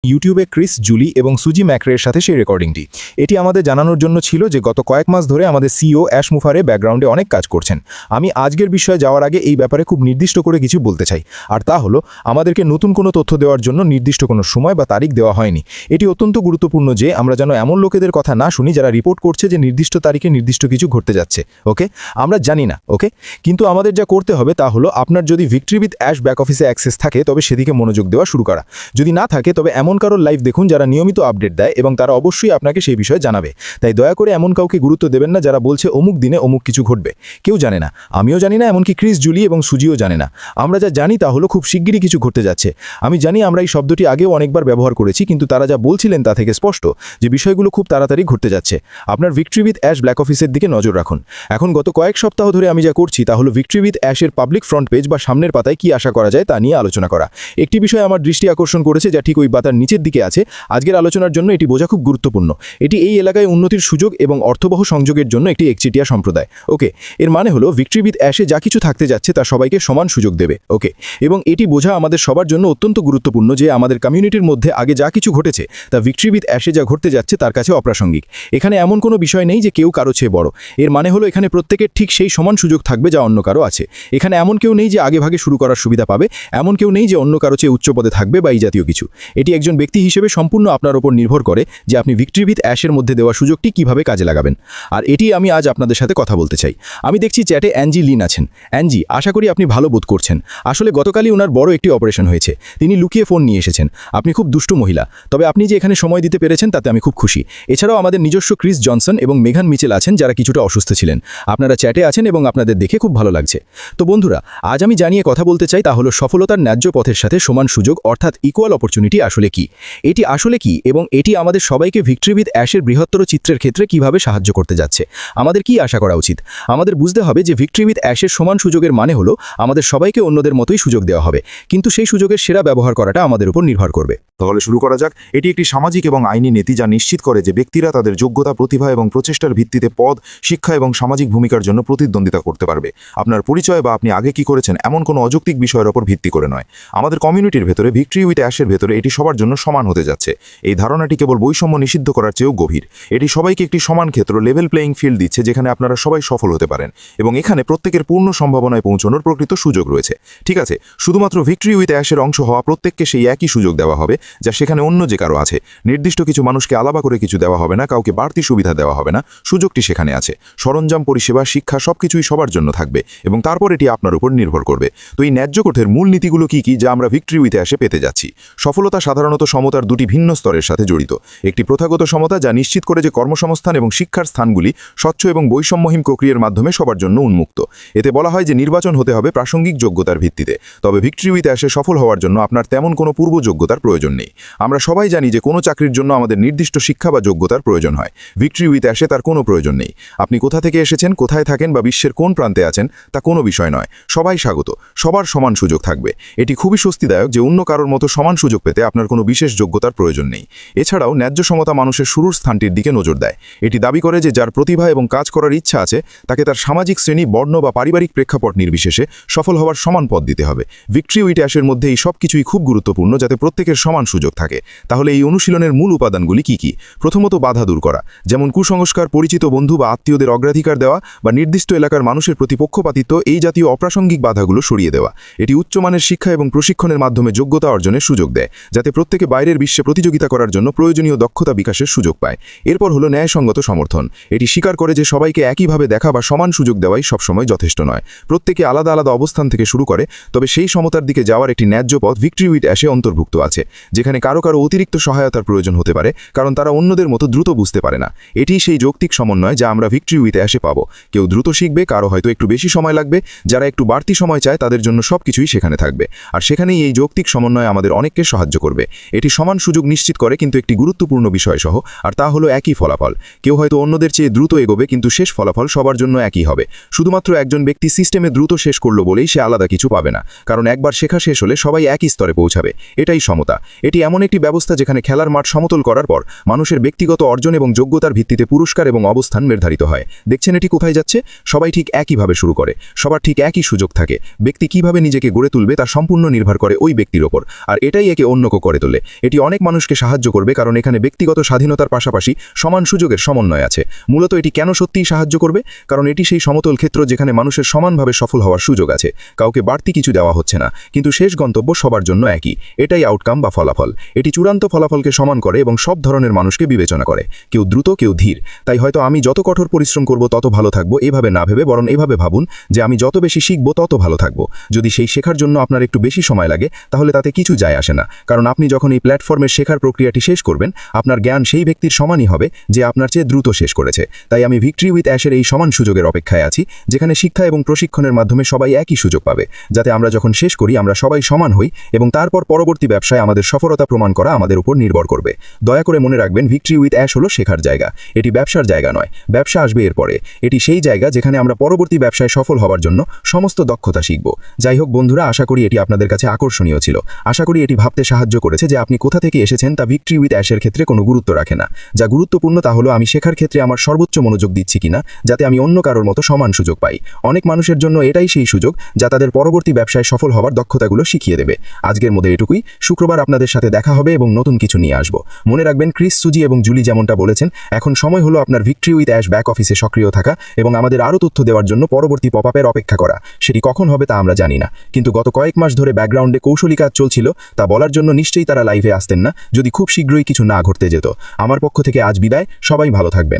ইউটিউবে Chris Julie এবং সুজি ম্যাক্রের সাথে সেই রেকর্ডিংটি এটি আমাদের জানানোর জন্য ছিল যে গত কয়েক মাস ধরে আমাদের সিইও অ্যাশ মুফারে ব্যাকগ্রাউন্ডে অনেক কাজ করছেন। আমি আজকের বিষয়ে যাওয়ার আগে এই ব্যাপারে খুব নির্দিষ্ট করে কিছু বলতে চাই, আর তা হলো আমাদেরকে নতুন কোনো তথ্য দেওয়ার জন্য নির্দিষ্ট কোনো সময় বা তারিখ দেওয়া হয়নি। এটি অত্যন্ত গুরুত্বপূর্ণ যে আমরা যেন এমন লোকেদের কথা না শুনি যারা রিপোর্ট করছে যে নির্দিষ্ট তারিখে নির্দিষ্ট কিছু ঘটতে যাচ্ছে। ওকে, আমরা জানি না। ওকে, কিন্তু আমাদের যা করতে হবে তা হলো আপনার যদি ভিক্টরি উইথ অ্যাশ ব্যাক অফিসে অ্যাক্সেস থাকে তবে সেদিকে মনোযোগ দেওয়া শুরু করা। যদি না থাকে তবে এমন কারোর লাইভ দেখুন যারা নিয়মিত আপডেট দেয় এবং তারা অবশ্যই আপনাকে সেই বিষয়ে জানাবে। তাই দয়া করে এমন কাউকে গুরুত্ব দেবেন না যারা বলছে অমুক দিনে অমুক কিছু ঘটবে। কেউ জানে না, আমিও জানি না, এমনকি ক্রিস জুলি এবং সুজিও জানে না। আমরা যা জানি তা হলো খুব শিগগিরই কিছু ঘটতে যাচ্ছে। আমি জানি আমরা এই শব্দটি আগেও অনেকবার ব্যবহার করেছি, কিন্তু তারা যা বলছিলেন তা থেকে স্পষ্ট যে বিষয়গুলো খুব তাড়াতাড়ি ঘটতে যাচ্ছে। আপনার ভিক্টরি উইথ অ্যাশ ব্ল্যাক অফিসের দিকে নজর রাখুন। এখন গত কয়েক সপ্তাহ ধরে আমি যা করছি তা হলো ভিক্টরি উইথ অ্যাশের পাবলিক ফ্রন্ট পেজ বা সামনের পাতায় কি আশা করা যায় তা নিয়ে আলোচনা করা। একটি বিষয় আমার দৃষ্টি আকর্ষণ করেছে যা ঠিক ওই পাতার নিচের দিকে আছে। আজকের আলোচনার জন্য এটি বোঝা খুব গুরুত্বপূর্ণ। এটি এই এলাকায় উন্নতির সুযোগ এবং অর্থবহ সংযোগের জন্য একটি একচেটিয়া সম্প্রদায়। ওকে, এর মানে হলো ভিক্টরি উইথ অ্যাশে যা কিছু থাকতে যাচ্ছে তা সবাইকে সমান সুযোগ দেবে। ওকে, এবং এটি বোঝা আমাদের সবার জন্য অত্যন্ত গুরুত্বপূর্ণ যে আমাদের কমিউনিটির মধ্যে আগে যা কিছু ঘটেছে তা ভিক্টরি উইথ অ্যাশে যা ঘটতে যাচ্ছে তার কাছে অপ্রাসঙ্গিক। এখানে এমন কোনো বিষয় নেই যে কেউ কারো চেয়ে বড়। এর মানে হলো এখানে প্রত্যেকের ঠিক সেই সমান সুযোগ থাকবে যা অন্য কারো আছে। এখানে এমন কেউ নেই যে আগে ভাগে শুরু করার সুবিধা পাবে, এমন কেউ নেই যে অন্য কারো চেয়ে উচ্চ পদে থাকবে বা এই জাতীয় কিছু। এটি একজন ব্যক্তি হিসেবে সম্পূর্ণ আপনার উপর নির্ভর করে যে আপনি ভিক্টরি উইথ অ্যাশের মধ্যে দেওয়া সুযোগটি কিভাবে কাজে লাগাবেন। আর এটি আমি আজ আপনাদের সাথে কথা বলতে চাই। আমি দেখছি চ্যাটে অ্যাঞ্জি লিন আছেন। অ্যাঞ্জি, আশা করি আপনি ভালো বোধ করছেন। আসলে গতকালই ওনার বড় একটি অপারেশন হয়েছে। তিনি লুকিয়ে ফোন নিয়ে এসেছেন। আপনি খুব দুষ্টু মহিলা, তবে আপনি যে এখানে সময় দিতে পেরেছেন তাতে আমি খুব খুশি। এছাড়াও আমাদের নিজস্ব ক্রিস জনসন এবং মেঘান মিচেল আছেন যারা কিছুটা অসুস্থ ছিলেন। আপনারা চ্যাটে আছেন এবং আপনাদের দেখে খুব ভালো লাগছে। তো বন্ধুরা, আজ আমি জানিয়ে কথা বলতে চাই তা হলো সফলতার ন্যায্য পথের সাথে সমান সুযোগ অর্থাৎ ইকুয়াল অপরচুনিটি আসলে কি। এটি আসলে কি এবং এটি আমাদের সবাইকে ভিক্টরি উইথ অ্যাশের বৃহত্তর চিত্রের ক্ষেত্রে কিভাবে সাহায্য করতে যাচ্ছে। আমাদের কি আশা করা উচিত? আমাদের বুঝতে হবে যে ভিক্টরি উইথ অ্যাশের সমান সুযোগের মানে হলো আমাদের সবাইকে অন্যদের মতোই সুযোগ দেওয়া হবে, কিন্তু সেই সুযোগের সেরা ব্যবহার করাটা আমাদের উপর নির্ভর করবে। তাহলে শুরু করা যাক। এটি একটি সামাজিক এবং আইনি নীতি যা নিশ্চিত করে যে ব্যক্তিরা তাদের যোগ্যতা, প্রতিভা এবং প্রচেষ্টার ভিত্তিতে পদ, শিক্ষা এবং সামাজিক ভূমিকার জন্য প্রতিদ্বন্দ্বিতা করতে পারবে। আপনার পরিচয় বা আপনি আগে কি করেছেন এমন কোনো অযৌক্তিক বিষয়ের ওপর ভিত্তি করে নয়। আমাদের কমিউনিটির ভেতরে ভিক্টরি উইথ অ্যাশের ভেতরে এটি সবার জন্য সমান হতে যাচ্ছে। এই ধারণাটি কেবল বৈষম্য নিষিদ্ধ করার চেয়েও গভীর। এটি সবাইকে একটি সমান ক্ষেত্র, লেভেল প্লেয়িং ফিল্ড দিচ্ছে যেখানে আপনারা সবাই সফল হতে পারেন এবং এখানে প্রত্যেকের পূর্ণ সম্ভাবনায় পৌঁছানোর প্রকৃত সুযোগ রয়েছে। ঠিক আছে, শুধুমাত্র ভিক্টরি উইথ অ্যাশের অংশ হওয়া প্রত্যেককে সেই একই সুযোগ দেওয়া হবে যা সেখানে অন্য যে কারো আছে। নির্দিষ্ট কিছু মানুষকে আলাদা করে কিছু দেওয়া হবে না, কাউকে বাড়তি সুবিধা দেওয়া হবে না। সুযোগটি সেখানে আছে। সরঞ্জাম, পরিষেবা, শিক্ষা সবকিছুই সবার জন্য থাকবে এবং তারপর এটি আপনার উপর নির্ভর করবে। তো এই ন্যায্য কোঠের মূল নীতিগুলো কি কি যা আমরা ভিক্টরি উইথ অ্যাশে পেতে যাচ্ছি? সফলতা সাধারণত সমতার দুটি ভিন্ন স্তরের সাথে জড়িত। একটি প্রথাগত সমতা যা নিশ্চিত করে যে কর্মসংস্থান এবং শিক্ষার স্থানগুলি স্বচ্ছ এবং বৈষম্যহীন প্রক্রিয়ার মাধ্যমে সবার জন্য উন্মুক্ত। এতে বলা হয় যে নির্বাচন হতে হবে প্রাসঙ্গিক যোগ্যতার ভিত্তিতে। তবে ভিক্টরি উইথ অ্যাশে সফল হওয়ার জন্য আপনার তেমন কোনো পূর্ব যোগ্যতার প্রয়োজন নেই। আমরা সবাই জানি যে কোনো চাকরির জন্য আমাদের নির্দিষ্ট শিক্ষা বা যোগ্যতার প্রয়োজন হয়। ভিক্টরি উইথ অ্যাশে তার কোনো প্রয়োজন নেই। আপনি কোথা থেকে এসেছেন, কোথায় থাকেন বা বিশ্বের কোন প্রান্তে আছেন তা কোনো বিষয় নয়। সবাই স্বাগত, সবার সমান সুযোগ থাকবে। এটি খুবই স্বস্তিদায়ক যে অন্য কারোর মতো সমান সুযোগ পেতে আপনার কোনো বিশেষ যোগ্যতার প্রয়োজন নেই। এছাড়াও ন্যায্য সমতা মানুষের শুরুর স্থানটির দিকে নজর দেয়। এটি দাবি করে যে যার প্রতিভা এবং কাজ করার ইচ্ছা আছে তাকে তার সামাজিক শ্রেণী, বর্ণ বা পারিবারিক প্রেক্ষাপট নির্বিশেষে সফল হওয়ার সমান পথ দিতে হবে। ভিক্টরি উইথ অ্যাশের মধ্যে এই সব কিছুই খুব গুরুত্বপূর্ণ যাতে প্রত্যেকের সমান সুযোগ থাকে। তাহলে এই অনুশীলনের মূল উপাদানগুলি কি কি? প্রথমত, বাধা দূর করা, যেমন কুসংস্কার, পরিচিত বন্ধু বা আত্মীয়দের অগ্রাধিকার দেওয়া বা নির্দিষ্ট এলাকার মানুষের প্রতি পক্ষপাতিত্ব, এই জাতীয় অপ্রাসঙ্গিক বাধাগুলো সরিয়ে দেওয়া। এটি উচ্চমানের শিক্ষা এবং প্রশিক্ষণের মাধ্যমে যোগ্যতা অর্জনের সুযোগ দেয় যাতে প্রত্যেকে বাইরের বিশ্বে প্রতিযোগিতা করার জন্য প্রয়োজনীয় দক্ষতা বিকাশের সুযোগ পায়। এরপর হলো ন্যায়সঙ্গত সমর্থন। এটি স্বীকার করে যে সবাইকে একইভাবে দেখা বা সমান সুযোগ দেওয়াই সবসময় যথেষ্ট নয়। প্রত্যেকে আলাদা আলাদা অবস্থান থেকে শুরু করে, তবে সেই সমতার দিকে যাওয়ার একটি ন্যায্য পথ ভিক্টরি উইথ অ্যাশে অন্তর্ভুক্ত আছে, যেখানে কারো কারো অতিরিক্ত সহায়তার প্রয়োজন হতে পারে কারণ তারা অন্যদের মতো দ্রুত বুঝতে পারে না। এটি সেই যৌক্তিক সমন্বয় যা আমরা ভিক্টরি উইথ অ্যাশে পাবো। কেউ দ্রুত শিখবে, কারো হয়তো একটু বেশি সময় লাগবে। যারা একটু বাড়তি সময় চায় তাদের জন্য সবকিছুই সেখানে থাকবে। আর সেখানেই এই যৌক্তিক সমন্বয় আমাদের অনেককে সাহায্য করবে। এটি সমান সুযোগ নিশ্চিত করে কিন্তু একটি গুরুত্বপূর্ণ বিষয় সহ, আর তা হলো একই ফলাফল। কেউ হয়তো অন্যদের চেয়ে দ্রুত এগোবে কিন্তু শেষ ফলাফল সবার জন্য একই হবে। শুধুমাত্র একজন ব্যক্তি সিস্টেমে দ্রুত শেষ করলো বলেই সে আলাদা কিছু পাবে না, কারণ একবার শেখা শেষ হলে সবাই একই স্তরে পৌঁছাবে। এটাই সমতা। এটি এমন একটি ব্যবস্থা যেখানে খেলার মাঠ সমতল করার পর মানুষের ব্যক্তিগত অর্জন এবং যোগ্যতার ভিত্তিতে পুরস্কার এবং অবস্থান নির্ধারিত হয়। দেখছেন এটি কোথায় যাচ্ছে? সবাই ঠিক একইভাবে শুরু করে, সবার ঠিক একই সুযোগ থাকে। ব্যক্তি কিভাবে নিজেকে গড়ে তুলবে তা সম্পূর্ণ নির্ভর করে ওই ব্যক্তির ওপর, আর এটাই একে অন্যকে করে তোলে। চললে এটি অনেক মানুষকে সাহায্য করবে, কারণ এখানে ব্যক্তিগত স্বাধীনতার পাশাপাশি সমান সুযোগের সমন্বয় আছে। মূলত এটি কেন সত্যিই সাহায্য করবে? কারণ এটি সেই সমতল ক্ষেত্র যেখানে মানুষের সমানভাবে সফল হওয়ার সুযোগ আছে। কাউকে বাড়তি কিছু দেওয়া হচ্ছে না, কিন্তু শেষ গন্তব্য সবার জন্য একই। এটাই আউটকাম বা ফলাফল। এটি চূড়ান্ত ফলাফলকে সমান করে এবং সব ধরনের মানুষকে বিবেচনা করে, কেউ দ্রুত কেউ ধীর। তাই হয়তো আমি যত কঠোর পরিশ্রম করব তত ভালো থাকবো, এভাবে না ভেবে বরং এভাবে ভাবুন যে আমি যত বেশি শিখব তত ভালো থাকবো। যদি সেই শেখার জন্য আপনার একটু বেশি সময় লাগে তাহলে তাতে কিছু যায় আসে না, কারণ আপনি যখন এই প্ল্যাটফর্মের শেখার প্রক্রিয়াটি শেষ করবেন আপনার জ্ঞান সেই ব্যক্তির সমানই হবে যে আপনার চেয়ে দ্রুত শেষ করেছে। তাই আমি ভিক্টরি উইথ অ্যাশের এই সমান সুযোগের অপেক্ষায় আছি, যেখানে শিক্ষা এবং প্রশিক্ষণের মাধ্যমে সবাই একই সুযোগ পাবে, যাতে আমরা যখন শেষ করি আমরা সবাই সমান হই এবং তারপর পরবর্তী ব্যবসায় আমাদের সফলতা প্রমাণ করা আমাদের উপর নির্ভর করবে। দয়া করে মনে রাখবেন, ভিক্টরি উইথ অ্যাশ হলো শেখার জায়গা, এটি ব্যবসার জায়গা নয়। ব্যবসা আসবে এরপরে। এটি সেই জায়গা যেখানে আমরা পরবর্তী ব্যবসায় সফল হওয়ার জন্য সমস্ত দক্ষতা শিখব। যাই হোক বন্ধুরা, আশা করি এটি আপনাদের কাছে আকর্ষণীয় ছিল। আশা করি এটি ভাবতে সাহায্য করেছে যে আপনি কোথা থেকে এসেছেন তা ভিক্টরি উইথ অ্যাশের ক্ষেত্রে কোনো গুরুত্ব রাখে না। যা গুরুত্বপূর্ণ তা হলো আমি শেখার ক্ষেত্রে আমার সর্বোচ্চ মনোযোগ দিচ্ছি কিনা, যাতে আমি অন্য কারোর মতো সমান সুযোগ পাই। অনেক মানুষের জন্য এটাই সেই সুযোগ যা তাদের পরবর্তী ব্যবসায় সফল হওয়ার দক্ষতাগুলো শিখিয়ে দেবে। আজকের মধ্যে এটুকুই। শুক্রবার আপনাদের সাথে দেখা হবে এবং নতুন কিছু নিয়ে আসব। মনে রাখবেন, ক্রিস, সুজি এবং জুলি যেমনটা বলেছেন, এখন সময় হলো আপনার ভিক্টরি উইথ অ্যাশ ব্যাক অফিসে সক্রিয় থাকা এবং আমাদের আরও তথ্য দেওয়ার জন্য পরবর্তী পপআপের অপেক্ষা করা। সেটি কখন হবে তা আমরা জানি না, কিন্তু গত কয়েক মাস ধরে ব্যাকগ্রাউন্ডে কৌশলী কাজ চলছিল তা বলার জন্য নিশ্চয়ই তারা লাইভে আসতেন না যদি খুব শীঘ্রই কিছু না ঘটতে যেত। আমার পক্ষ থেকে আজ বিদায়, সবাই ভালো থাকবেন।